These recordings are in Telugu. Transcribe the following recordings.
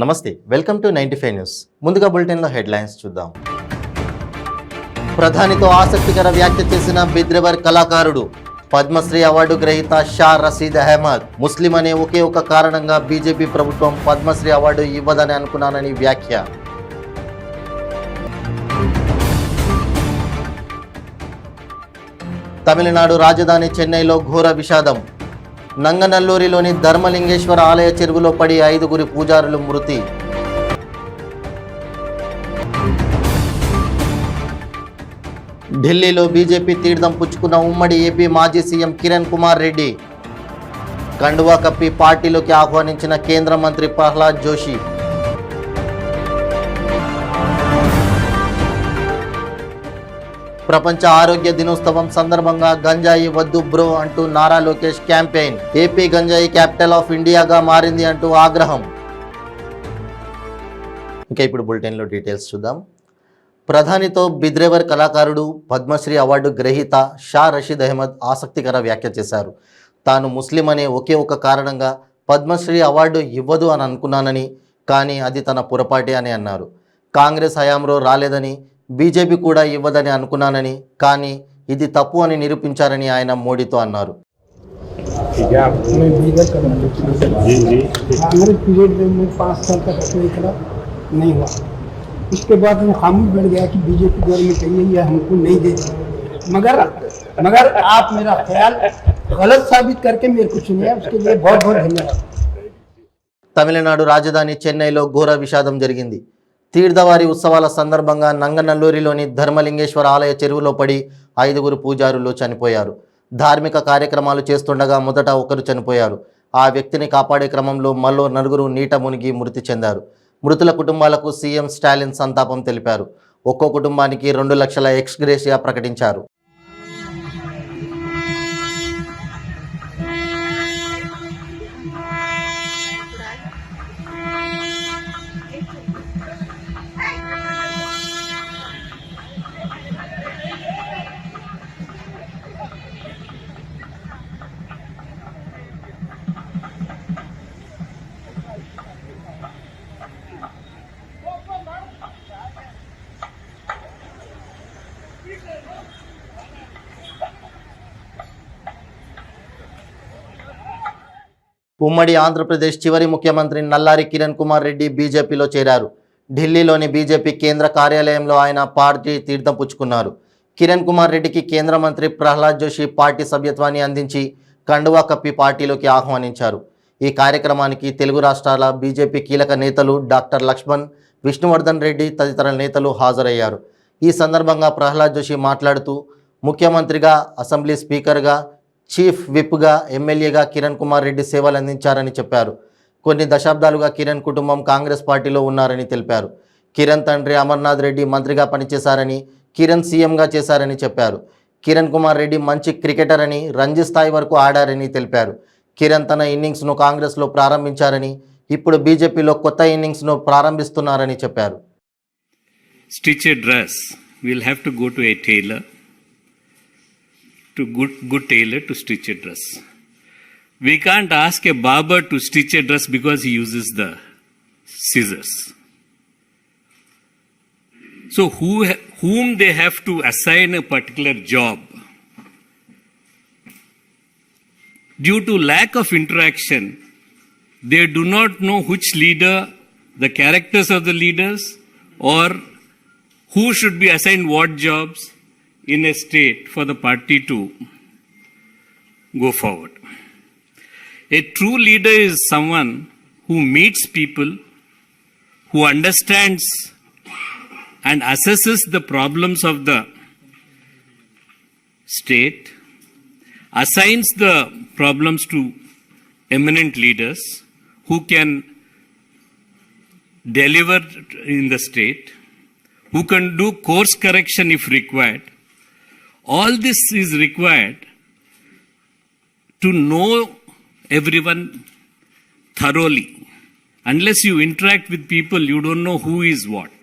నమస్తే, వెల్కమ్ టు 95 న్యూస్. ముందుగా బులెటిన్లో హెడ్లైన్స్ చూద్దాం. ప్రధానితో ఆసక్తికర వ్యాఖ్య చేసిన బిద్రెవర్ కళాకారుడు. పద్మశ్రీ అవార్డు గ్రహీత షా రషీద్ అహ్మద్. ముస్లిం అనే ఒకే ఒక కారణంగా బీజేపీ ప్రభుత్వం పద్మశ్రీ అవార్డు ఇవ్వదని అనుకున్నానని వ్యాఖ్య. తమిళనాడు రాజధాని చెన్నైలో ఘోర విషాదం. నంగనల్లూరిలోని ధర్మలింగేశ్వర ఆలయ చెరువులో పడి 5 పూజారులు మృతి. ఢిల్లీలో బీజేపీ తీర్థం పుచ్చుకున్న ఉమ్మడి ఏపీ మాజీ సీఎం కిరణ్ కుమార్ రెడ్డి. కండువా కప్పి పార్టీలోకి ఆహ్వానించిన కేంద్ర మంత్రి ప్రహ్లాద్ జోషి. ప్రపంచ ఆరోగ్య దినోత్సవం సందర్భంగా గంజాయి వద్దు బ్రో అంటూ నారా లోకేష్ క్యాంపెయిన్. ఏపీ గంజాయి క్యాపిటల్ ఆఫ్ ఇండియాగా మారింది అంటూ ఆగ్రహం. ఇంకా ఇప్పుడు బులెటిన్లో డీటెయిల్స్ చూద్దాం. ప్రధానితో బిద్రెవర్ కళాకారుడు పద్మశ్రీ అవార్డు గ్రహీత షా రషీద్ అహ్మద్ ఆసక్తికర వ్యాఖ్య చేశారు. తాను ముస్లిం అనే ఒకే ఒక కారణంగా పద్మశ్రీ అవార్డు ఇవ్వదు అని అనుకున్నానని, కానీ అది తన పొరపాటే అని అన్నారు. కాంగ్రెస్ హయాంలో రాలేదని, బీజేపీ కూడా ఇవ్వదని అనుకున్నానని, కానీ ఇది తప్పు అని నిరూపించారని ఆయన మోడీతో అన్నారు. इसके बाद वो खामोश बैठ गया कि बीजेपी गवर्नमेंट चाहिए या हमको नहीं देती, मगर आप मेरा ख्याल गलत साबित करके मेरे को सुनिए, उसके लिए बहुत बहुत धन्यवाद. తమిళనాడు రాజధాని చెన్నైలో ఘోర విషాదం జరిగింది. తీర్థవారి ఉత్సవాల సందర్భంగా నంగనల్లూరిలోని ధర్మలింగేశ్వర ఆలయ చెరువులో పడి 5 పూజారులు చనిపోయారు. ధార్మిక కార్యక్రమాలు చేస్తుండగా మొదట ఒకరు చనిపోయారు. ఆ వ్యక్తిని కాపాడే క్రమంలో మరో 4 నీట మునిగి మృతి చెందారు. మృతుల కుటుంబాలకు సీఎం స్టాలిన్ సంతాపం తెలిపారు. ఒక్కో కుటుంబానికి 2 లక్షల ఎక్స్గ్రేషియా ప్రకటించారు. ఉమ్మడి ఆంధ్రప్రదేశ్ చివరి ముఖ్యమంత్రి నల్లారి కిరణ్ కుమార్ రెడ్డి బీజేపీలో చేరారు. ఢిల్లీలోని బీజేపీ కేంద్ర కార్యాలయంలో ఆయన పార్టీ తీర్థం పుచ్చుకున్నారు. కిరణ్ కుమార్ రెడ్డికి కేంద్ర మంత్రి ప్రహ్లాద్ జోషి పార్టీ సభ్యత్వాన్ని అందించి కండువా కప్పి పార్టీలోకి ఆహ్వానించారు. ఈ కార్యక్రమానికి తెలుగు రాష్ట్రాల బీజేపీ కీలక నేతలు డాక్టర్ లక్ష్మణ్, విష్ణువర్ధన్ రెడ్డి తదితర నేతలు హాజరయ్యారు. ఈ సందర్భంగా ప్రహ్లాద్ జోషి మాట్లాడుతూ ముఖ్యమంత్రిగా, అసెంబ్లీ స్పీకర్గా, చీఫ్ విప్గా, ఎమ్మెల్యేగా కిరణ్ కుమార్ రెడ్డి సేవలు అందించారని చెప్పారు. కొన్ని దశాబ్దాలుగా కిరణ్ కుటుంబం కాంగ్రెస్ పార్టీలో ఉన్నారని తెలిపారు. కిరణ్ తండ్రి అమర్నాథ్ రెడ్డి మంత్రిగా పనిచేశారని, కిరణ్ సీఎంగా చేశారని చెప్పారు. కిరణ్ కుమార్ రెడ్డి మంచి క్రికెటర్ అని, రంజీ స్థాయి వరకు ఆడారని తెలిపారు. కిరణ్ తన ఇన్నింగ్స్ను కాంగ్రెస్లో ప్రారంభించారని, ఇప్పుడు బీజేపీలో కొత్త ఇన్నింగ్స్ను ప్రారంభిస్తున్నారని చెప్పారు. Stitch a dress, we'll have to go to a tailor. To good tailor to stitch a dress. We can't ask a barber to stitch a dress because he uses the scissors. So whom they have to assign a particular job, due to lack of interaction, they do not know which leader, the characters of the leaders, or who should be assigned what jobs in a state for the party to go forward. A true leader is someone who meets people, who understands and assesses the problems of the state, assigns the problems to eminent leaders who can deliver in the state, who can do course correction if required. All this is required to know everyone thoroughly. Unless you interact with people, you don't know who is what.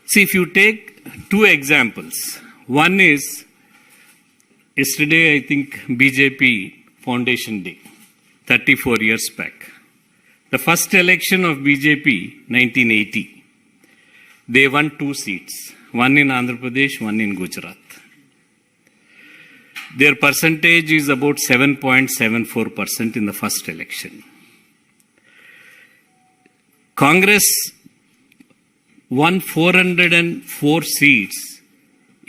See, if you take 2 examples. One is, yesterday I think BJP Foundation Day. 34 years back. The first election of BJP, 1980, they won 2 seats, one in Andhra Pradesh, one in Gujarat. Their percentage is about 7.74% in the first election. Congress won 404 seats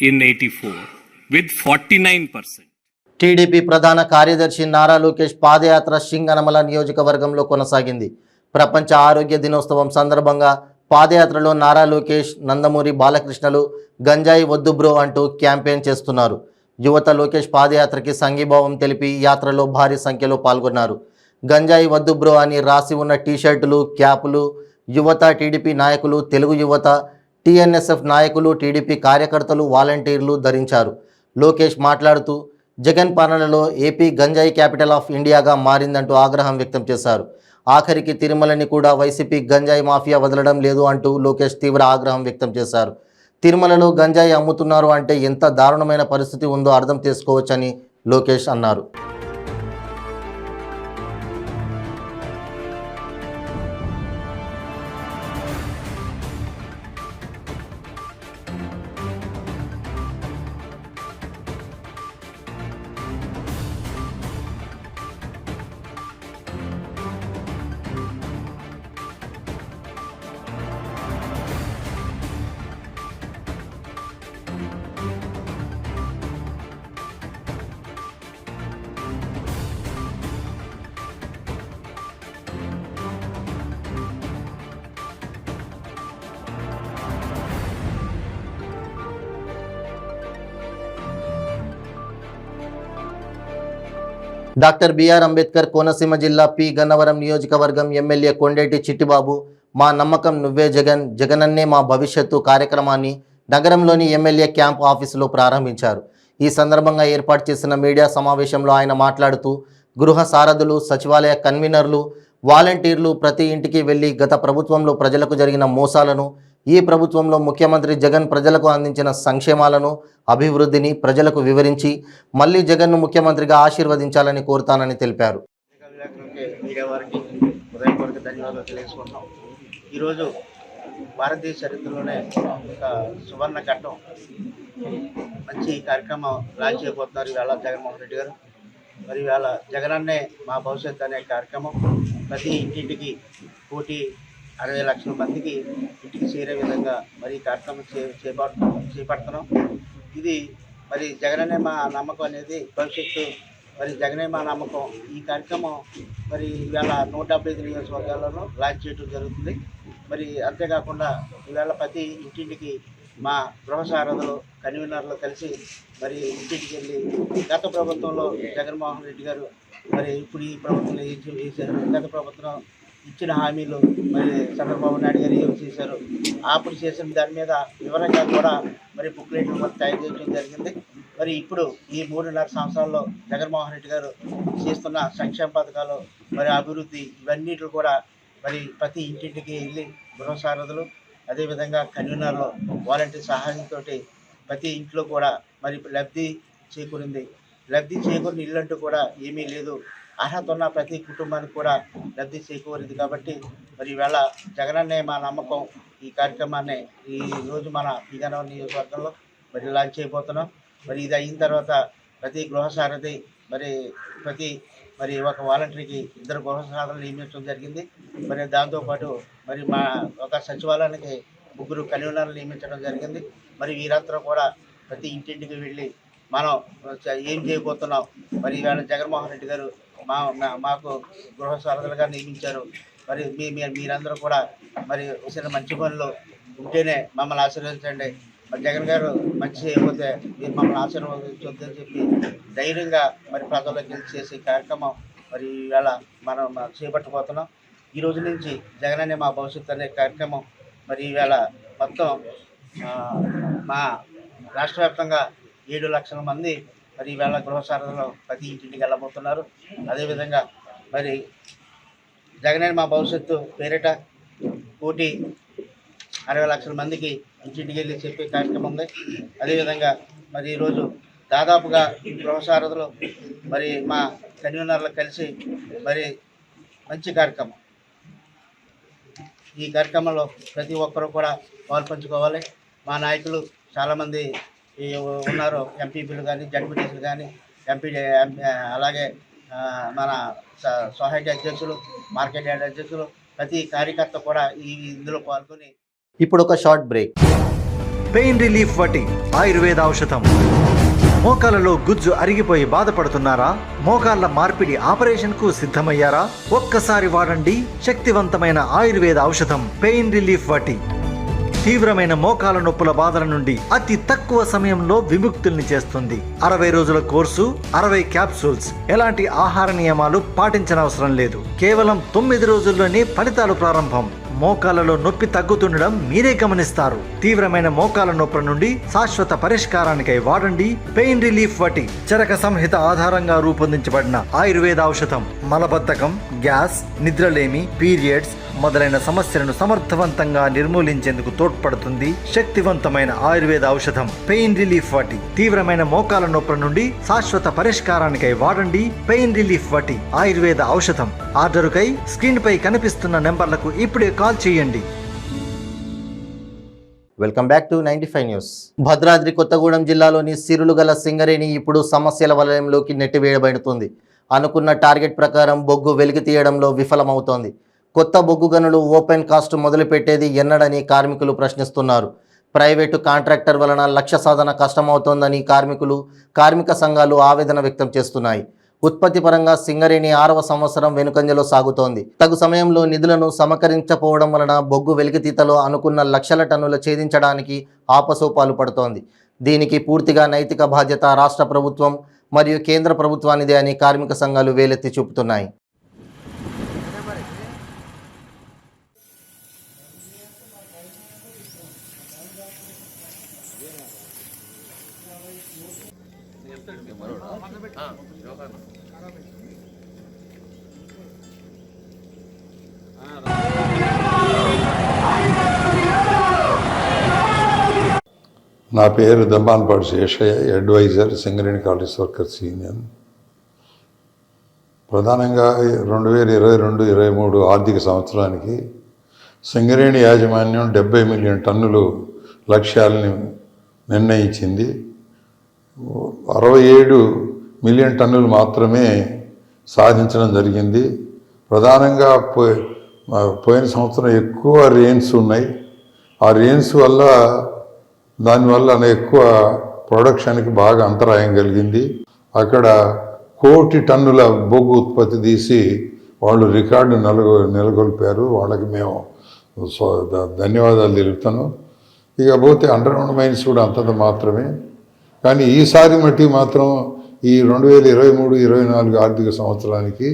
in 84 with 49%. TDP ప్రధాన కార్యదర్శి నారా లోకేష్ పాదయాత్ర సింగనమల నియోజకవర్గంలో కొనసాగింది. ప్రపంచ ఆరోగ్య దినోత్సవం సందర్భంగా పాదయాత్రలో నారా లోకేష్, నందమూరి బాలకృష్ణలు గంజాయి వద్దు బ్రో అంటూ క్యాంపెయిన్ చేస్తున్నారు. యువత లోకేష్ పాదయాత్రకి సంఘీభావం తెలిపి యాత్రలో భారీ సంఖ్యలో పాల్గొన్నారు. గంజాయి వద్దు బ్రో అని రాసి ఉన్న టీషర్టులు, క్యాపులు యువత, టీడీపీ నాయకులు, తెలుగు యువత, టీఎన్ఎస్ఎఫ్ నాయకులు, టీడీపీ కార్యకర్తలు, వాలంటీర్లు ధరించారు. లోకేష్ మాట్లాడుతూ జగన్ పాలనలో ఏపీ గంజాయి క్యాపిటల్ ఆఫ్ ఇండియాగా మారిందంటూ ఆగ్రహం వ్యక్తం చేశారు. ఆఖరికి తిరుమలని కూడా వైసీపీ గంజాయి మాఫియా వదలడం లేదు అంటూ లోకేష్ తీవ్ర ఆగ్రహం వ్యక్తం చేశారు. తిరుమలలో గంజాయి అమ్ముతున్నారు అంటే ఎంత దారుణమైన పరిస్థితి ఉందో అర్థం చేసుకోవచ్చని లోకేష్ అన్నారు. డాక్టర్ బిఆర్ అంబేద్కర్ కోనసీమ జిల్లా పి గన్నవరం నియోజకవర్గం ఎమ్మెల్యే కొండేటి చిట్టిబాబు మా నమ్మకం నువ్వే జగన్, జగనన్నే మా భవిష్యత్తు కార్యక్రమాన్ని నగరంలోని ఎమ్మెల్యే క్యాంప్ ఆఫీసులో ప్రారంభించారు. ఈ సందర్భంగా ఏర్పాటు చేసిన మీడియా సమావేశంలో ఆయన మాట్లాడుతూ గృహ సారథులు, సచివాలయ కన్వీనర్లు, వాలంటీర్లు ప్రతి ఇంటికి వెళ్లి గత ప్రభుత్వంలో ప్రజలకు జరిగిన మోసాలను, ఈ ప్రభుత్వంలో ముఖ్యమంత్రి జగన్ ప్రజలకు అందించిన సంక్షేమాలను, అభివృద్ధిని ప్రజలకు వివరించి మళ్ళీ జగన్ను ముఖ్యమంత్రిగా ఆశీర్వదించాలని కోరుతానని తెలిపారు. మీడియా వారికి హృదయపూర్వక ధన్యవాదాలు తెలియజేసుకుంటున్నాం. ఈరోజు భారతదేశ చరిత్రలోనే ఒక సువర్ణ ఘట్టం, మంచి కార్యక్రమం లాంచ్ చేయబోతున్నారు ఈవేళ జగన్మోహన్ రెడ్డి గారు. మరి ఈవేళ జగనన్నే మా భవిష్యత్తు అనే కార్యక్రమం ప్రతి ఇంటింటికి 1,60,00,000 మందికి ఇంటికి చేరే విధంగా మరి ఈ కార్యక్రమం చేపడుతున్నాం. ఇది మరి జగననే మా నమ్మకం అనేది భవిష్యత్తు, మరి జగనే మా నమ్మకం. ఈ కార్యక్రమం మరి ఇవాళ 175 నియోజకవర్గాల్లోనూ లాంచ్ చేయడం జరుగుతుంది. మరి అంతేకాకుండా ఈవేళ ప్రతి ఇంటింటికి మా గృహ సారథులు, కన్వీనర్లు కలిసి మరి ఇంటింటికి వెళ్ళి గత ప్రభుత్వంలో జగన్మోహన్ రెడ్డి గారు మరి ఇప్పుడు ఈ ప్రభుత్వంలో ఏం చేశారు, గత ప్రభుత్వం ఇచ్చిన హామీలు మరి చంద్రబాబు నాయుడు గారు ఏం చేశారు, అప్పుడు చేసిన దాని మీద వివరంగా కూడా మరి బుక్లెట్లు కూడా తయారు చేయడం జరిగింది. మరి ఇప్పుడు ఈ 3.5 సంవత్సరాల్లో జగన్మోహన్ రెడ్డి గారు చేస్తున్న సంక్షేమ పథకాలు, మరి అభివృద్ధి, ఇవన్నిటి కూడా మరి ప్రతి ఇంటింటికి వెళ్ళి గృహ సారథులు, అదేవిధంగా కన్వీనర్లు, వాలంటీర్ సహాయంతో ప్రతి ఇంట్లో కూడా మరి లబ్ధి చేకూరింది. లబ్ధి చేకూరిన ఇల్లంటూ కూడా ఏమీ లేదు. అర్హత ఉన్న ప్రతి కుటుంబానికి కూడా లబ్ధి చేకూరింది. కాబట్టి మరి ఈవేళ జగనన్నే మా నమ్మకం ఈ కార్యక్రమాన్ని ఈ రోజు మన పీగనవరం నియోజకవర్గంలో మరి లాంచ్ చేయబోతున్నాం. మరి ఇది అయిన తర్వాత ప్రతి గృహ సారథి మరి ఒక వాలంటీర్కి 2 గృహ సారథులు నియమించడం జరిగింది. మరి దాంతోపాటు మరి మా ఒక సచివాలయానికి 3 కన్వీనర్లు నియమించడం జరిగింది. మరి వీరందరూ కూడా ప్రతి ఇంటింటికి వెళ్ళి మనం ఏం చేయబోతున్నాం, మరి ఈవేళ జగన్మోహన్ రెడ్డి గారు మాకు గృహ సారథులుగా నియమించారు. మరి మీరందరూ కూడా మరి వచ్చిన మంచి పనులు ఉంటేనే మమ్మల్ని ఆశీర్వదించండి, మరి జగన్ గారు మంచి చేయకపోతే మీరు మమ్మల్ని ఆశీర్వదించొద్దని చెప్పి ధైర్యంగా మరి ప్రజల్లోకి వెళ్ళి చేసే కార్యక్రమం మరి ఈవేళ మనం చేపట్టబోతున్నాం. ఈ రోజు నుంచి జగనన్నే మా భవిష్యత్తు అనే కార్యక్రమం మరి ఈవేళ మొత్తం మా రాష్ట్ర వ్యాప్తంగా 7 లక్షల మంది మరి ఈవేళ గృహ సారథులు ప్రతి ఇంటింటికి వెళ్ళబోతున్నారు. అదేవిధంగా మరి జగనన్న మా భవిష్యత్తు పేరిట 1,60,00,000 మందికి ఇంటింటికి వెళ్ళి చెప్పే కార్యక్రమం ఉంది. అదేవిధంగా మరి ఈరోజు దాదాపుగా గృహ సారథులు మరి మా కన్వీనర్లు కలిసి మరి మంచి కార్యక్రమం. ఈ కార్యక్రమంలో ప్రతి ఒక్కరూ కూడా పాల్పంచుకోవాలి. మా నాయకులు చాలామంది ఉన్నారు, ఎంపీపీలు కానీ, జడ్పీటీసీలు కానీ, అలాగే మన సొసైటీ అధ్యక్షులు, మార్కెట్ యార్డ్ అధ్యక్షులు, ప్రతి కార్యకర్త కూడా ఇందులో పాల్గొని. ఇప్పుడు ఒక షార్ట్ బ్రేక్. పెయిన్ రిలీఫ్ వటి ఆయుర్వేద ఔషధం. మోకాలలో గుజ్జు అరిగిపోయి బాధపడుతున్నారా? మోకాళ్ళ మార్పిడి ఆపరేషన్ కు సిద్ధమయ్యారా? ఒక్కసారి వాడండి శక్తివంతమైన ఆయుర్వేద ఔషధం పెయిన్ రిలీఫ్ వటి. తీవ్రమైన మోకాల నొప్పుల బాధల నుండి అతి తక్కువ సమయంలో విముక్తుల్ని చేస్తుంది. 60 రోజుల కోర్సు, 60 క్యాప్సూల్స్. ఎలాంటి ఆహార నియమాలు పాటించనవసరం లేదు. కేవలం 9 రోజుల్లోనే ఫలితాలు ప్రారంభం. మోకాలలో నొప్పి తగ్గుతుండడం మీరే గమనిస్తారు. తీవ్రమైన మోకాల నొప్పుల నుండి శాశ్వత పరిష్కారానికై వాడండి పెయిన్ రిలీఫ్ వటి. చరక సంహిత ఆధారంగా రూపొందించబడిన ఆయుర్వేద ఔషధం మలబద్ధకం, గ్యాస్, నిద్రలేమి, పీరియడ్స్ మొదలైన సమస్యలను సమర్థవంతంగా నిర్మూలించేందుకు తోడ్పడుతుంది. శక్తివంతమైన ఆయుర్వేద ఔషధం పెయిన్ రిలీఫ్ వటి. తీవ్రమైన మోకాల నొప్పుల నుండి శాశ్వత పరిష్కారానికై వాడండి పెయిన్ రిలీఫ్ వటి ఆయుర్వేద ఔషధం. ఆర్డరుకై స్క్రీన్ పై కనిపిస్తున్న నెంబర్లకు ఇప్పుడే కాల్ చేయండి. Welcome back to 95 news. Bhadradri Kothagudem జిల్లాలోని సిరులు గల సింగరేణి ఇప్పుడు సమస్యల వలయంలోకి నెట్టివేయబడుతుంది. అనుకున్న టార్గెట్ ప్రకారం బొగ్గు వెలికి తీయడంలో విఫలమవుతోంది. కొత్త బొగ్గు గనులు ఓపెన్ కాస్ట్ మొదలుపెట్టేది ఎన్నడని కార్మికులు ప్రశ్నిస్తున్నారు. ప్రైవేటు కాంట్రాక్టర్ వలన లక్ష్య సాధన కష్టమవుతోందని కార్మికులు, కార్మిక సంఘాలు ఆవేదన వ్యక్తం చేస్తున్నాయి. ఉత్పత్తి పరంగా సింగరేణి 6వ సంవత్సరం వెనుకంజలో సాగుతోంది. తగు సమయంలో నిధులను సమకరించకపోవడం వలన బొగ్గు వెలికితీతలో అనుకున్న లక్షల టన్నుల ఛేదించడానికి ఆపసోపాలు పడుతోంది. దీనికి పూర్తిగా నైతిక బాధ్యత రాష్ట్ర ప్రభుత్వం మరియు కేంద్ర ప్రభుత్వానిదే అని కార్మిక సంఘాలు వేలెత్తి చూపుతున్నాయి. నా పేరు Dammanpadu Seshaiah, advisor Singareni college workers union. ప్రధానంగా 2022-23 ఆర్థిక సంవత్సరానికి సింగరేణి యాజమాన్యం 70 మిలియన్ టన్నులు లక్ష్యాలని నిర్ణయించింది. 67 మిలియన్ టన్నులు మాత్రమే సాధించడం జరిగింది. ప్రధానంగా పోయిన సంవత్సరం ఎక్కువ రెయిన్స్ ఉన్నాయి. ఆ రెయిన్స్ వల్ల దానివల్ల ఎక్కువ ప్రొడక్షన్కి బాగా అంతరాయం కలిగింది. అక్కడ 1 కోటి టన్నుల బొగ్గు ఉత్పత్తి తీసి వాళ్ళు రికార్డు నెలకొల్పారు. వాళ్ళకి మేము ధన్యవాదాలు తెలుపుతాను. ఇకపోతే అండర్గ్రౌండ్ మైన్స్ కూడా అంతంత మాత్రమే. కానీ ఈసారి మట్టి మాత్రం ఈ 2023-24 ఆర్థిక సంవత్సరానికి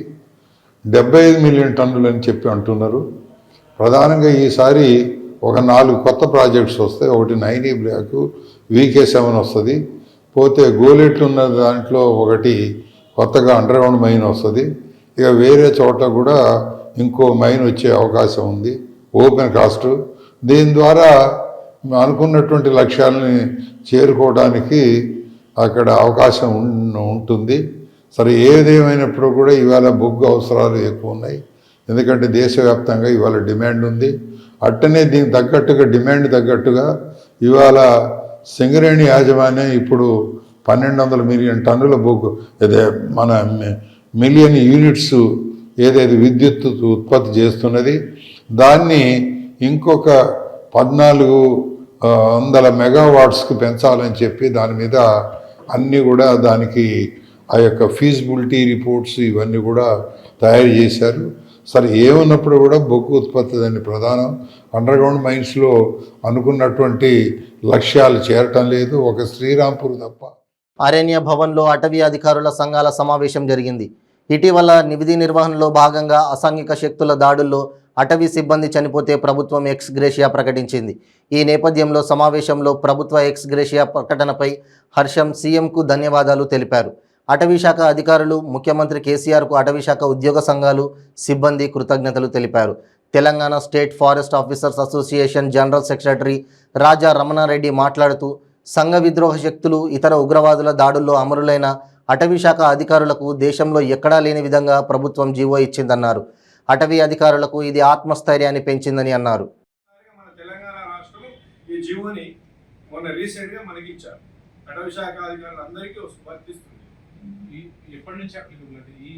75 మిలియన్ టన్నులు అని చెప్పి అంటున్నారు. ప్రధానంగా ఈసారి ఒక 4 కొత్త ప్రాజెక్ట్స్ వస్తాయి. ఒకటి 9E బ్లాక్, VK7 వస్తుంది. పోతే గోలెట్లు ఉన్న దాంట్లో ఒకటి కొత్తగా అండర్గ్రౌండ్ మైన్ వస్తుంది. ఇక వేరే చోట కూడా ఇంకో మైన్ వచ్చే అవకాశం ఉంది, ఓపెన్ కాస్ట్. దీని ద్వారా అనుకున్నటువంటి లక్ష్యాలని చేరుకోవడానికి అక్కడ అవకాశం ఉంటుంది. సరే, ఏదేమైనప్పుడు కూడా ఇవాళ బొగ్గు అవసరాలు ఎక్కువ ఉన్నాయి. ఎందుకంటే దేశవ్యాప్తంగా ఇవాళ డిమాండ్ ఉంది. అట్టనే దీనికి తగ్గట్టుగా డిమాండ్ తగ్గట్టుగా ఇవాళ సింగరేణి యాజమాన్యం ఇప్పుడు 1200 మిలియన్ టన్నుల బొగ్గు మన మిలియన్ యూనిట్స్ ఏదైతే విద్యుత్ ఉత్పత్తి చేస్తున్నది, దాన్ని ఇంకొక 1400 మెగావాట్స్కి పెంచాలని చెప్పి దాని మీద అన్నీ కూడా దానికి ఆ యొక్క ఫీజిబిలిటీ రిపోర్ట్స్ ఇవన్నీ కూడా తయారు చేశారు. సరే, ఏమన్నప్పుడు కూడా బొగ్గు ఉత్పత్తి దాని ప్రధానం. అండర్గ్రౌండ్ మైన్స్లో అనుకున్నటువంటి లక్ష్యాలు చేరటం లేదు, ఒక శ్రీరాంపూర్ తప్ప. అరణ్య భవన్లో అటవీ అధికారుల సంఘాల సమావేశం జరిగింది. ఇటీవల విధి నిర్వహణలో భాగంగా అసాంఘిక శక్తుల దాడుల్లో అటవీ సిబ్బంది చనిపోతే ప్రభుత్వం ఎక్స్ గ్రేషియా ప్రకటించింది. ఈ నేపథ్యంలో సమావేశంలో ప్రభుత్వ ఎక్స్ గ్రేషియా ప్రకటనపై హర్షం సీఎంకు ధన్యవాదాలు తెలిపారు. అటవీ శాఖ అధికారులు, ముఖ్యమంత్రి కేసీఆర్కు అటవీ శాఖ ఉద్యోగ సంఘాలు, సిబ్బంది కృతజ్ఞతలు తెలిపారు. Telangana state forest officers association general secretary Raja Ramana Reddy మాట్లాడుతూ సంఘ విద్రోహ శక్తులు, ఇతర ఉగ్రవాదుల దాడుల్లో అమరులైన అటవీ శాఖ అధికారులకు దేశంలో ఎక్కడా లేని విధంగా ప్రభుత్వం జీవో ఇచ్చిందన్నారు. అటవీ అధికారులకు ఇది ఆత్మస్థైర్యాన్ని పెంచిందని అన్నారు. మన తెలంగాణ రాష్ట్రం ఈ జీవోని మొన్న రీసెంట్ గా మనకి ఇచ్చారు. అటవీ శాఖ అధికారులు అందరికీ వర్తిస్తుంది. ఎప్పటి నుంచి అప్లికబుల్ అంటే ఈ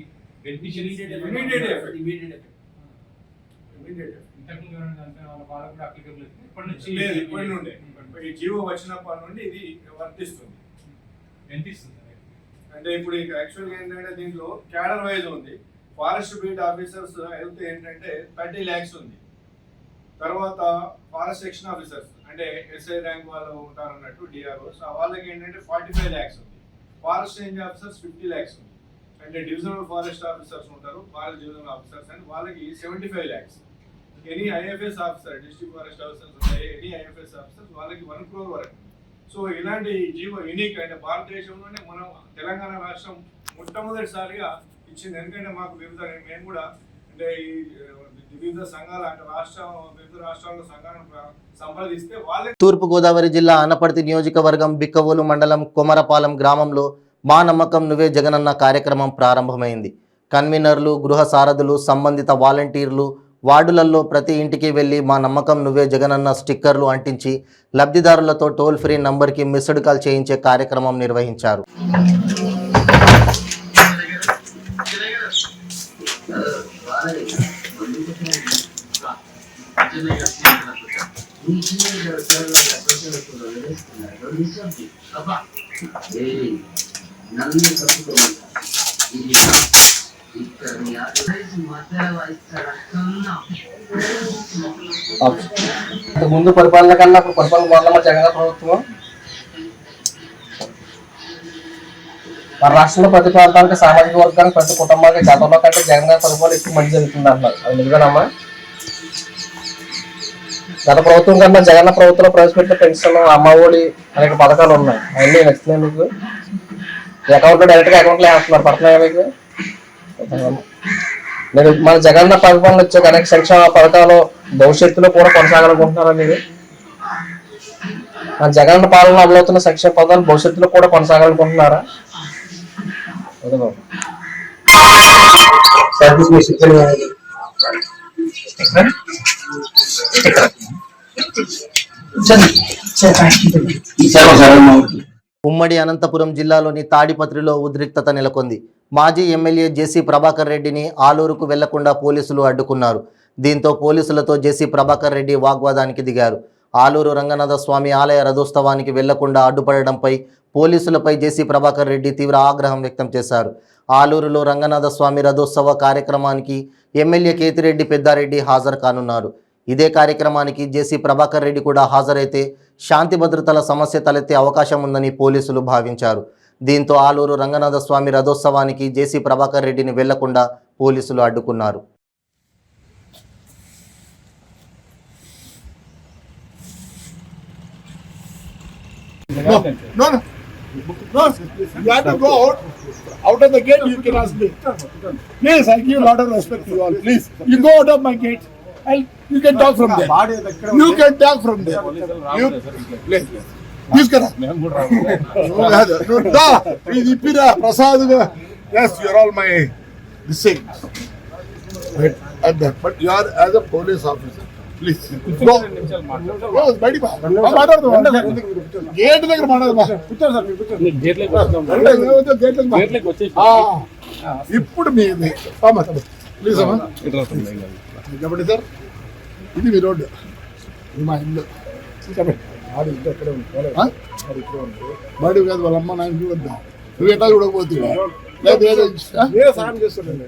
ఇమీడియట్ ఎఫెక్ట్. ఇంతకుముందు వాళ్ళకు కూడా అప్లికబుల్ ఇప్పటి నుంచి లేదు, ఇప్పటి నుండే ఈ జీవో వచ్చినప్పటి నుండి ఇది వర్తిస్తుంది. ఎంత ఇస్తుంది అంటే ఇప్పుడు యాక్చువల్గా ఏంటంటే దీంట్లో క్యాడర్ వైజ్ ఉంది. ఫారెస్ట్ బీట్ ఆఫీసర్స్ హెల్త్ ఏంటంటే 30 lakhs ఉంది. తర్వాత ఫారెస్ట్ సెక్షన్ ఆఫీసర్స్ అంటే ఎస్ఐ ర్యాంక్ వాళ్ళు ఉంటారు అన్నట్టు డిఆర్ఓస్, వాళ్ళకి ఏంటంటే 45 lakhs ఉంది. ఫారెస్ట్ రేంజ్ ఆఫీసర్స్ 50 lakhs ఉంది. అంటే డివిజనల్ ఫారెస్ట్ ఆఫీసర్స్ ఉంటారు, ఫారెస్ట్ డివిజనల్ ఆఫీసర్స్ అండ్ వాళ్ళకి 75 lakhs. Any IFS officer, district forest officers ఉంటాయి, ఎనీ ఐఎఫ్ఎస్ ఆఫీసర్స్ వాళ్ళకి 1 crore వరకు. సో ఇలాంటి జీవో యూనిక్ అంటే భారతదేశంలోనే మనం తెలంగాణ రాష్ట్రం మొట్టమొదటిసారిగా ఇచ్చింది. ఎందుకంటే మాకు మేము కూడా అంటే ఈ వివిధ సంఘాలు అంటే వివిధ రాష్ట్రాల్లో సంఘాలను సంప్రదిస్తే వాళ్ళకి. తూర్పుగోదావరి జిల్లా అనపర్తి నియోజకవర్గం బిక్కవోలు మండలం కొమరపాలెం గ్రామంలో మా నమ్మకం నువ్వే జగనన్న కార్యక్రమం ప్రారంభమైంది. కన్వీనర్లు, గృహ సారథులు, సంబంధిత వాలంటీర్లు వార్డులలో ప్రతి ఇంటికి వెళ్లి మా నమ్మకం నువ్వే జగనన్న స్టిక్కర్లు అంటించి లబ్ధిదారులతో టోల్ ఫ్రీ నంబర్కి మిస్డ్ కాల్ చేయించే కార్యక్రమం నిర్వహించారు. ముందు పరిపాలన కన్నా ఇప్పుడు పరిపాలన బాగుందమ్మా జగన్ ప్రభుత్వం. మన రాష్ట్రంలో ప్రతి ప్రాంతానికి, సామాజిక వర్గానికి, ప్రతి కుటుంబానికి గతంలో కంటే జగన్ గారి పరిపాలన ఎక్కువ మంచి జరుగుతుంది అంటున్నారు. అది నిజమేనమ్మా? గత ప్రభుత్వం కన్నా జగన్ ప్రభుత్వంలో ప్రవేశపెట్టిన పెన్షన్, అమ్మఒడి అనేక పథకాలు ఉన్నాయి. అవన్నీ నచ్చుతున్నాయి మీకు? అకౌంట్లో డైరెక్ట్గా అకౌంట్లో వేస్తున్నారు, పడుతున్నాయా మీకు? మీరు మన జగన్ పరిపాలన వచ్చే అనేక సంక్షేమ పథకాలు భవిష్యత్తులో కూడా కొనసాగాలనుకుంటున్నారా మీరు? మన జగన్ పాలన అమలవుతున్న సంక్షేమ పథకాలు భవిష్యత్తులో కూడా కొనసాగాలనుకుంటున్నారా? ఉమ్మడి అనంతపురం జిల్లాలోని తాడిపత్రిలో ఉద్రిక్తత నెలకొంది. మాజీ ఎమ్మెల్యే జేసీ ప్రభాకర్ రెడ్డిని ఆలూరుకు వెళ్లకుండా పోలీసులు అడ్డుకున్నారు. దీంతో పోలీసులతో జేసీ ప్రభాకర్ రెడ్డి వాగ్వాదానికి దిగారు. ఆలూరు రంగనాథ స్వామి ఆలయ రథోత్సవానికి వెళ్లకుండా అడ్డుపడడంపై పోలీసులపై జేసీ ప్రభాకర్ రెడ్డి తీవ్ర ఆగ్రహం వ్యక్తం చేశారు. ఆలూరులో రంగనాథ స్వామి రథోత్సవ కార్యక్రమానికి ఎమ్మెల్యే కేతిరెడ్డి పెద్దారెడ్డి హాజరు కానున్నారు. ఇదే కార్యక్రమానికి జేసీ ప్రభాకర్ రెడ్డి కూడా హాజరైతే శాంతి భద్రతల సమస్య తలెత్తే అవకాశం ఉందని పోలీసులు భావించారు. దీంతో ఆలూరు రంగనాథ స్వామి రథోత్సవానికి జేసీ ప్రభాకర్ రెడ్డిని వెళ్లకుండా పోలీసులు అడ్డుకున్నారు. No, you have to go out of the gate. You can ask me. Please, I give a lot of respect to you all. Please, you go out of my gate and you can talk from there. You can talk from there. You, please. Please, yes, you are all my disciples. But you are as a police officer. Please go. బయటికి గేట్ దగ్గర ఇప్పుడు మీది ప్లీజ్ అమ్మా చెప్పండి సార్. ఇది మీ రోడ్డు, ఇది మా ఇల్లు. చెప్పండి. బడి కాదు, వాళ్ళ అమ్మ నాయన చూడద్దా? నువ్వు ఎట్లా చూడకపోతున్నావు? లేదా సాయం చేస్తుండే.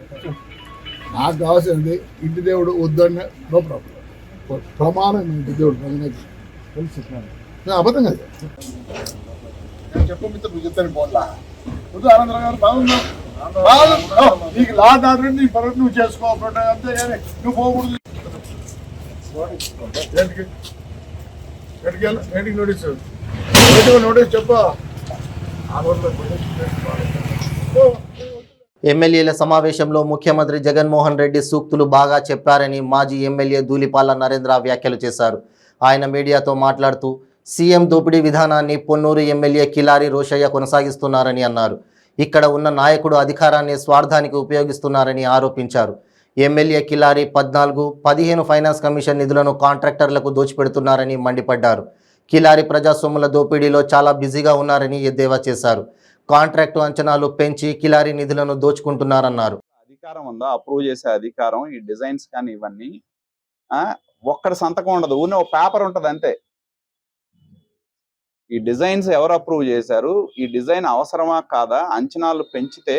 నాకు కావాల్సింది ఇంటి దేవుడు వద్దన్న నో ప్రాబ్లం. ప్రమాణం ఇంటి దేవుడు అబద్ధం కదా. నేను చెప్పమిత్ర నువ్వు చెప్తాను పోట్లా వద్దు. ఆనందరావు గారు బాగున్నావు, నీకు లాట్ ఆర్డర్ నీ పనులు నువ్వు చేసుకోవాలి, అంతేగాని నువ్వు పోకూడదు. ఏంటికి నోటీస్ నోటీస్ చెప్పు. ఎమ్మెల్యేల సమావేశంలో ముఖ్యమంత్రి జగన్మోహన్ రెడ్డి సూక్తులు బాగా చెప్పారని మాజీ ఎమ్మెల్యే ధూళిపాల నరేంద్ర వ్యాఖ్యలు చేశారు. ఆయన మీడియాతో మాట్లాడుతూ సీఎం దోపిడీ విధానాన్ని పొన్నూరు ఎమ్మెల్యే కిలారి రోషయ్య కొనసాగిస్తున్నారని అన్నారు. ఇక్కడ ఉన్న నాయకుడు అధికారాన్ని స్వార్థానికి ఉపయోగిస్తున్నారని ఆరోపించారు. ఎమ్మెల్యే కిలారి 14-15 ఫైనాన్స్ కమిషన్ నిధులను కాంట్రాక్టర్లకు దోచిపెడుతున్నారని మండిపడ్డారు. కిలారి ప్రజా సొమ్ముల దోపిడీలో చాలా బిజీగా ఉన్నారని ఎద్దేవా చేశారు. కాంట్రాక్టు అంచనాలు పెంచి కిలారి నిధులను దోచుకుంటున్నారన్నారు. అధికారం ఉందా అప్రూవ్ చేసే అధికారం, ఈ డిజైన్స్ కానీ ఇవన్నీ ఒక్కడి సంతకం ఉండదు, ఊనే ఒక పేపర్ ఉంటుంది అంతే. ఈ డిజైన్స్ ఎవరు అప్రూవ్ చేశారు, ఈ డిజైన్ అవసరమా కాదా, అంచనాలు పెంచితే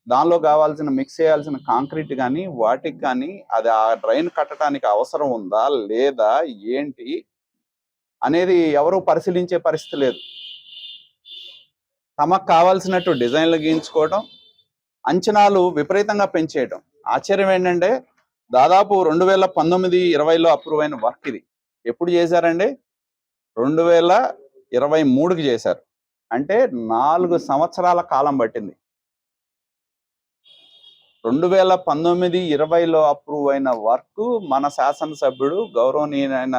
దానిలో కావాల్సిన మిక్స్ చేయాల్సిన కాంక్రీట్ కానీ వాటికి కానీ అది ఆ డ్రైన్ కట్టడానికి అవసరం ఉందా లేదా ఏంటి అనేది ఎవరు పరిశీలించే పరిస్థితి లేదు. తమకు కావాల్సినట్టు డిజైన్లు గీయించుకోవడం, అంచనాలు విపరీతంగా పెంచేయడం. ఆశ్చర్యం ఏంటంటే దాదాపు 2019-20లో అప్రూవ్ అయిన వర్క్ ఇది ఎప్పుడు చేశారండి? 2023కి చేశారు. అంటే 4 సంవత్సరాల కాలం పట్టింది. 2019-20లో అప్రూవ్ అయిన వర్క్ మన శాసనసభ్యుడు గౌరవనీయులైన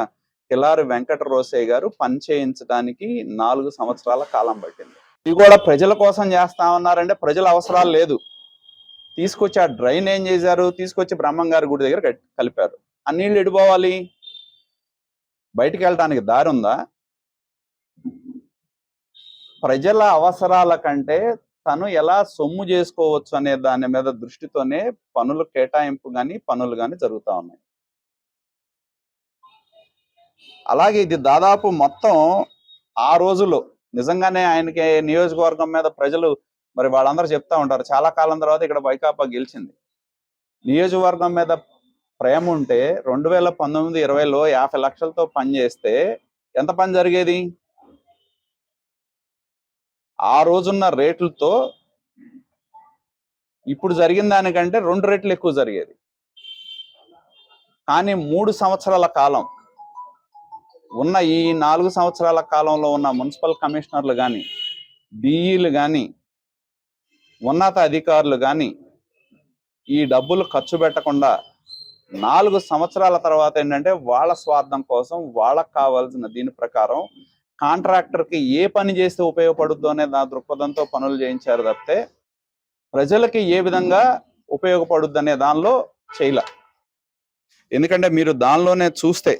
కిలారి వెంకట రోసయ్య గారు పని చేయించడానికి 4 సంవత్సరాల కాలం పట్టింది. ఇది కూడా ప్రజల కోసం చేస్తామన్నారంటే ప్రజల అవసరాలు లేదు. తీసుకొచ్చి ఆ డ్రైన్ ఏం చేశారు, తీసుకొచ్చి బ్రహ్మంగారి గుడి దగ్గర కలిపారు. ఆ నీళ్ళు ఎడిపోవాలి, బయటికి వెళ్ళడానికి దారి ఉందా? ప్రజల అవసరాల కంటే తను ఎలా సొమ్ము చేసుకోవచ్చు అనే దాని మీద దృష్టితోనే పనులు కేటాయింపు కానీ పనులు కానీ జరుగుతూ ఉన్నాయి. అలాగే ఇది దాదాపు మొత్తం ఆ రోజుల్లో నిజంగానే ఆయనకి నియోజకవర్గం మీద ప్రజలు మరి వాళ్ళందరూ చెప్తా ఉంటారు, చాలా కాలం తర్వాత ఇక్కడ వైకాపా గెలిచింది. నియోజకవర్గం మీద ప్రేమ ఉంటే 2019-20లో 50 లక్షలతో పని చేస్తే ఎంత పని జరిగేది? ఆ రోజున్న రేట్లతో ఇప్పుడు జరిగిన దానికంటే 2 రెట్లు ఎక్కువ జరిగేది. కానీ 3 సంవత్సరాల కాలం ఉన్న ఈ 4 సంవత్సరాల కాలంలో ఉన్న మున్సిపల్ కమిషనర్లు కానీ, డిఈలు కానీ, ఉన్నత అధికారులు కానీ ఈ డబ్బులు ఖర్చు పెట్టకుండా 4 సంవత్సరాల తర్వాత ఏంటంటే వాళ్ళ స్వార్థం కోసం వాళ్ళకు కావాల్సిన దీని ప్రకారం కాంట్రాక్టర్కి ఏ పని చేస్తే ఉపయోగపడుద్దో అనే నా దృక్పథంతో పనులు చేయించారు తప్పితే ప్రజలకి ఏ విధంగా ఉపయోగపడుద్ది అనే దానిలో చేయలే. ఎందుకంటే మీరు దానిలోనే చూస్తే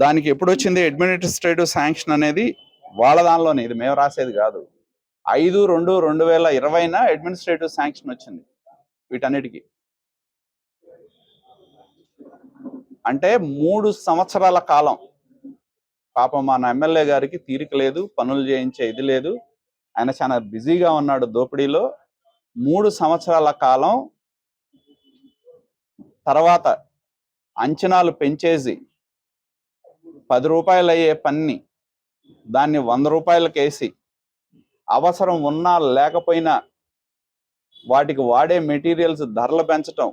దానికి ఎప్పుడు వచ్చింది అడ్మినిస్ట్రేటివ్ శాంక్షన్ అనేది వాళ్ళ దానిలోనే, ఇది మేము రాసేది కాదు. 5/2/2020 అడ్మినిస్ట్రేటివ్ శాంక్షన్ వచ్చింది వీటన్నిటికీ. అంటే 3 సంవత్సరాల కాలం పాపం మన ఎమ్మెల్యే గారికి తీరిక లేదు, పనులు చేయించే ఇది లేదు, ఆయన చాలా బిజీగా ఉన్నాడు దోపిడీలో. 3 సంవత్సరాల కాలం తర్వాత అంచనాలు పెంచేసి 10 రూపాయలు అయ్యే పని దాన్ని 100 రూపాయలకు వేసి అవసరం ఉన్నా లేకపోయినా వాటికి వాడే మెటీరియల్స్ ధరలు పెంచటం,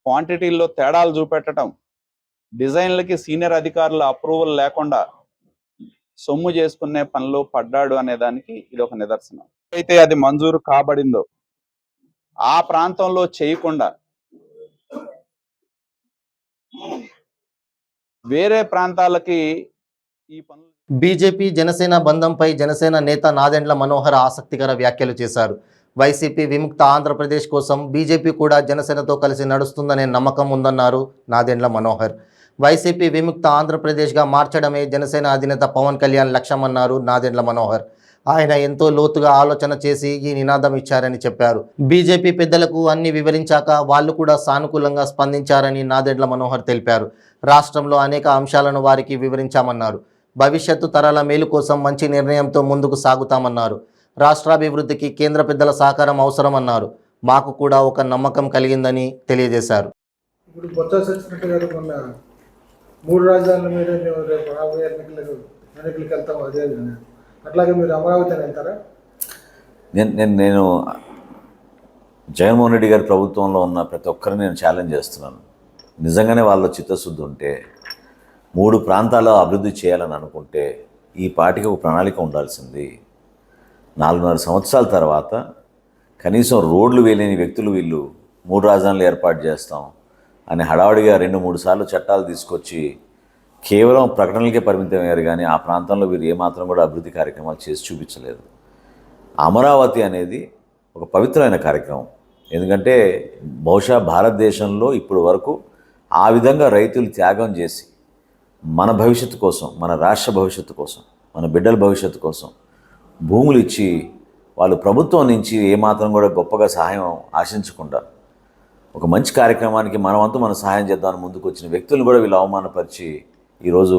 క్వాంటిటీల్లో తేడాలు చూపెట్టడం, డిజైన్లకి సీనియర్ అధికారుల అప్రూవల్ లేకుండా సొమ్ము చేసుకునే పనిలో పడ్డాడు అనే దానికి ఇది ఒక నిదర్శనం. అయితే అది మంజూరు కాబడిందో ఆ ప్రాంతంలో చేయకుండా వేరే ప్రాంతాలకి ఈ పనులు. బీజేపీ జనసేన బంధంపై జనసేన నేత నాదెండ్ల మనోహర్ ఆసక్తికర వ్యాఖ్యలు చేశారు. వైసీపీ విముక్త ఆంధ్రప్రదేశ్ కోసం బీజేపీ కూడా జనసేనతో కలిసి నడుస్తుందనే నమ్మకం ఉందన్నారు నాదెండ్ల మనోహర్. వైసీపీ విముక్త ఆంధ్రప్రదేశ్గా మార్చడమే జనసేన అధినేత పవన్ కళ్యాణ్ లక్ష్యమన్నారు నాదెండ్ల మనోహర్. ఆయన ఎంతో లోతుగా ఆలోచన చేసి ఈ నినాదం ఇచ్చారని చెప్పారు. బీజేపీ పెద్దలకు అన్ని వివరించాక వాళ్ళు కూడా సానుకూలంగా స్పందించారని నాదెండ్ల మనోహర్ తెలిపారు. రాష్ట్రంలో అనేక అంశాలను వారికి వివరించామన్నారు. భవిష్యత్తు తరాల మేలు కోసం మంచి నిర్ణయంతో ముందుకు సాగుతామన్నారు. రాష్ట్రాభివృద్ధికి కేంద్ర పెద్దల సహకారం అవసరమన్నారు. మాకు కూడా ఒక నమ్మకం కలిగిందని తెలియజేశారు. ఇప్పుడు కొత్త సచినట్టు గారు మొన్న 3 రాజధానుల మీద మేము రేపు రాబోయే ఎన్నికలకు వెళ్తాం, అదే అట్లాగే మీరు అమరావతి అని వెళ్తారా? నేను జగన్మోహన్ రెడ్డి గారి ప్రభుత్వంలో ఉన్న ప్రతి ఒక్కరిని నేను ఛాలెంజ్ చేస్తున్నాను. నిజంగానే వాళ్ళ చిత్తశుద్ధి ఉంటే 3 ప్రాంతాలు అభివృద్ధి చేయాలని అనుకుంటే ఈ పార్టీకి ఒక ప్రణాళిక ఉండాల్సింది. 4.5 సంవత్సరాల తర్వాత కనీసం రోడ్లు వేయలేని వ్యక్తులు వీళ్ళు 3 రాజధానులు ఏర్పాటు చేస్తాం అని హడావుడిగా 2-3 సార్లు చట్టాలు తీసుకొచ్చి కేవలం ప్రకటనలకే పరిమితమయ్యారు కానీ ఆ ప్రాంతంలో వీరు ఏమాత్రం కూడా అభివృద్ధి కార్యక్రమాలు చేసి చూపించలేదు. అమరావతి అనేది ఒక పవిత్రమైన కార్యక్రమం. ఎందుకంటే బహుశా భారతదేశంలో ఇప్పుడు వరకు ఆ విధంగా రైతులు త్యాగం చేసి మన భవిష్యత్తు కోసం, మన రాష్ట్ర భవిష్యత్తు కోసం, మన బిడ్డల భవిష్యత్తు కోసం భూములు ఇచ్చి వాళ్ళు ప్రభుత్వం నుంచి ఏమాత్రం కూడా గొప్పగా సహాయం ఆశించకుండా ఒక మంచి కార్యక్రమానికి మనవంతు మనం సహాయం చేద్దామని ముందుకు వచ్చిన వ్యక్తులను కూడా వీళ్ళు అవమానపరిచి ఈరోజు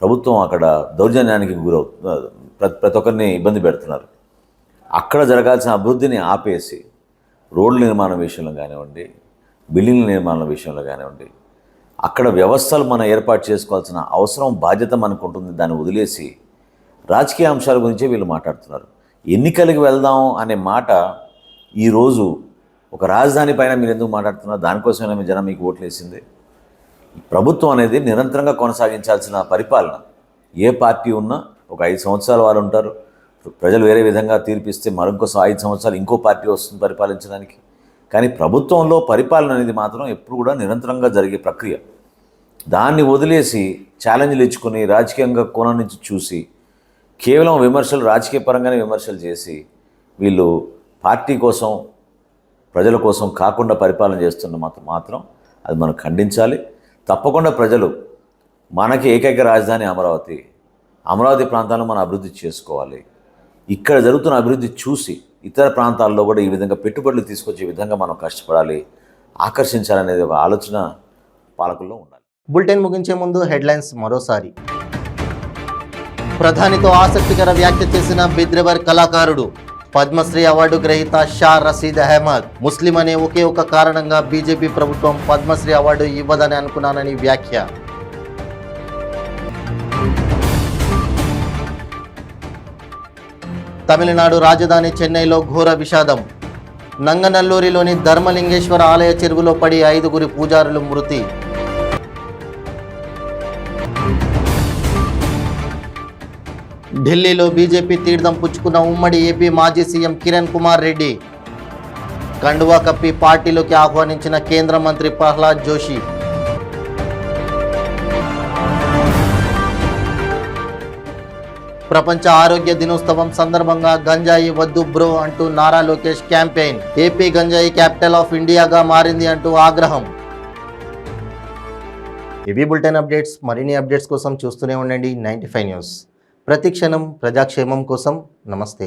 ప్రభుత్వం అక్కడ దౌర్జన్యానికి గురవుతుంది. ప్రతి ఒక్కరిని ఇబ్బంది పెడుతున్నారు. అక్కడ జరగాల్సిన అభివృద్ధిని ఆపేసి రోడ్ల నిర్మాణం విషయంలో కానివ్వండి, బిల్డింగ్ల నిర్మాణం విషయంలో కానివ్వండి, అక్కడ వ్యవస్థలు మనం ఏర్పాటు చేసుకోవాల్సిన అవసరం, బాధ్యత మనకు ఉంటుంది. దాన్ని వదిలేసి రాజకీయ అంశాల గురించే వీళ్ళు మాట్లాడుతున్నారు. ఎన్నికలకు వెళ్దాం అనే మాట ఈరోజు ఒక రాజధాని పైన మీరు ఎందుకు మాట్లాడుతున్నారు? దానికోసమైనా మీ జనం మీకు ఓట్లు వేసింది. ప్రభుత్వం అనేది నిరంతరంగా కొనసాగించాల్సిన పరిపాలన. ఏ పార్టీ ఉన్నా ఒక 5 సంవత్సరాల వారు ఉంటారు. ప్రజలు వేరే విధంగా తీర్పిస్తే మరొకసారి 5 సంవత్సరాలు ఇంకో పార్టీ వస్తుంది పరిపాలించడానికి. కానీ ప్రభుత్వంలో పరిపాలన అనేది మాత్రం ఎప్పుడు కూడా నిరంతరంగా జరిగే ప్రక్రియ. దాన్ని వదిలేసి ఛాలెంజ్లు ఇచ్చుకొని రాజకీయంగా కోణం నుంచి చూసి కేవలం విమర్శలు, రాజకీయ పరంగానే విమర్శలు చేసి వీళ్ళు పార్టీ కోసం, ప్రజల కోసం కాకుండా పరిపాలన చేస్తున్న మాత్రం అది మనం ఖండించాలి. తప్పకుండా ప్రజలు మనకి ఏకైక రాజధాని అమరావతి ప్రాంతాలను మనం అభివృద్ధి చేసుకోవాలి. ఇక్కడ జరుగుతున్న అభివృద్ధి చూసి ఇతర ప్రాంతాల్లో కూడా ఈ విధంగా పెట్టుబడులు తీసుకొచ్చే విధంగా మనం కష్టపడాలి, ఆకర్షించాలనేది ఒక ఆలోచన పాలకుల్లో ఉండాలి. బులెటిన్ ముగించే ముందు హెడ్లైన్స్ మరోసారి. ప్రధానితో ఆసక్తికర వ్యాఖ్య చేసిన బిద్రెవర్ కళాకారుడు. పద్మశ్రీ అవార్డు గ్రహీత షా రషీద్ అహ్మద్. ముస్లిం అనే ఒకే ఒక కారణంగా బీజేపీ ప్రభుత్వం పద్మశ్రీ అవార్డు ఇవ్వదని అనుకున్నానని వ్యాఖ్య. తమిళనాడు రాజధాని చెన్నైలో ఘోర విషాదం. నంగనల్లూరిలోని ధర్మలింగేశ్వర ఆలయ చెరువులో పడి 5గురి పూజారులు మృతి. ఢిల్లీలో బీజేపీ తీర్థం పుచ్చుకున్న ఉమ్మడి ఏపీ మాజీ సీఎం కిరణ్ కుమార్ రెడ్డి. కండువా కప్పి పార్టీలోకి ఆహ్వానించిన కేంద్ర మంత్రి ప్రహ్లాద్ జోషి. ప్రపంచ ఆరోగ్య దినోత్సవం సందర్భంగా గంజాయి వద్దు బ్రో అంటూ నారా లోకేష్ క్యాంపెయిన్. ఏపీ గంజాయి క్యాపిటల్ ఆఫ్ ఇండియాగా మారింది అంటూ ఆగ్రహం. ఇవి బులెటిన్ అప్డేట్స్. మరిన్ని అప్డేట్స్ కోసం చూస్తూనే ఉండండి 95 న్యూస్. ప్రతి క్షణం ప్రజాక్షేమం కోసం. నమస్తే.